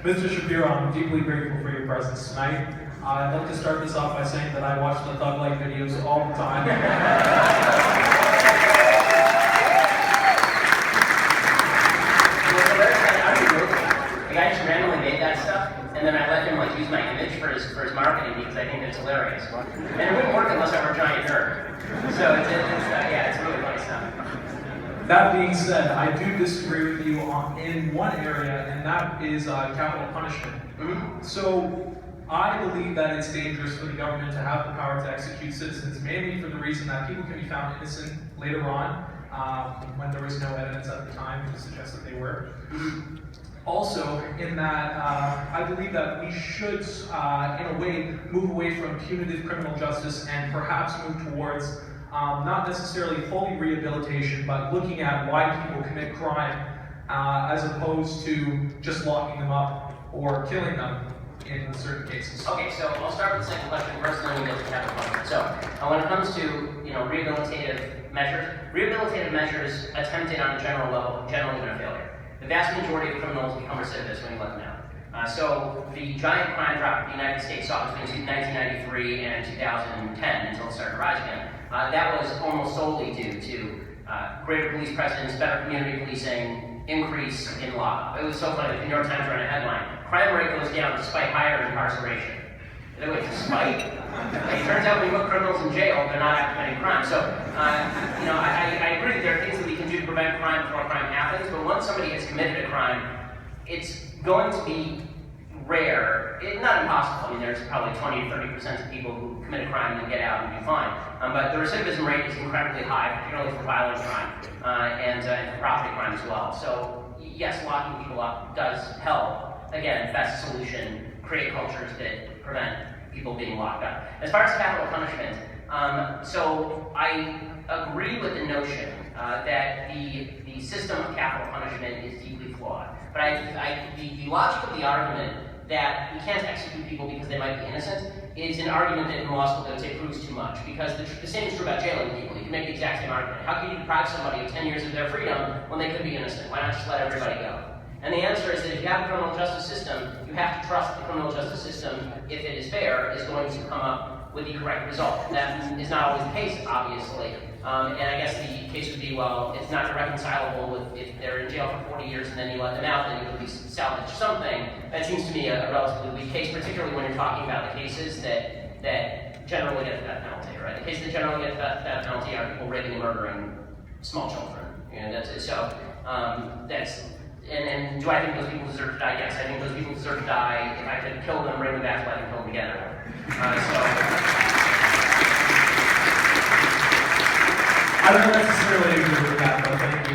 Mr. Shapiro, I'm deeply grateful for your presence tonight. I'd like to start this off by saying that I watch the Thug Life videos all the time. I just randomly made that stuff, and then I let him use my image for his marketing because I think it's hilarious. And it wouldn't work unless I were a giant nerd. So it's really funny stuff. That being said, I do disagree with you in one area, and that is capital punishment. Mm-hmm. So I believe that it's dangerous for the government to have the power to execute citizens, mainly for the reason that people can be found innocent later on, when there was no evidence at the time to suggest that they were. Also, in that I believe that we should, in a way, move away from punitive criminal justice and perhaps move towards not necessarily fully rehabilitation, but looking at why people commit crime as opposed to just locking them up or killing them in certain cases. Okay, so I'll start with the second question first, and then we'll get to capital punishment. So when it comes to rehabilitative measures attempted on a general level generally been a failure. The vast majority of criminals become recidivists when you let them out. So the giant crime drop the United States saw between 1993 and 2010 until it started to rise again. That was almost solely due to greater police presence, better community policing, increase in law. It was so funny, the New York Times ran a headline, crime rate goes down despite higher incarceration. Wait, despite? It turns out when you put criminals in jail, they're not committing crime. So, I agree that there are things that we can do to prevent crime before crime happens, but once somebody has committed a crime, it's going to be rare, not impossible. I mean, there's probably 20 to 30% of people who commit a crime and get out and do fine. But the recidivism rate is incredibly high, particularly for violent crime and for property crime as well. So, yes, locking people up does help. Again, that's the solution. Create cultures that prevent people being locked up. As far as capital punishment, so I agree with the notion that the system of capital punishment is deeply flawed. But the logic of the argument that we can't execute people because they might be innocent is an argument that in law school they would say proves too much. Because the same is true about jailing people. You can make the exact same argument. How can you deprive somebody of 10 years of their freedom when they could be innocent? Why not just let everybody go? And the answer is that if you have a criminal justice system, you have to trust that the criminal justice system, if it is fair, is going to come up with the correct result. That is not always the case, obviously. And I guess the case would be, well, it's not irreconcilable with if they're in jail for 40 years and then you let them out, then you can at least salvage something. That seems to me a relatively weak case, particularly when you're talking about the cases that generally get the death penalty, right? The cases that generally get the death penalty are people raping and murdering small children. And do I think those people deserve to die? Yes, I think those people deserve to die. If I could kill them, bring them back to life and kill them together. I don't necessarily agree with that, but thank you.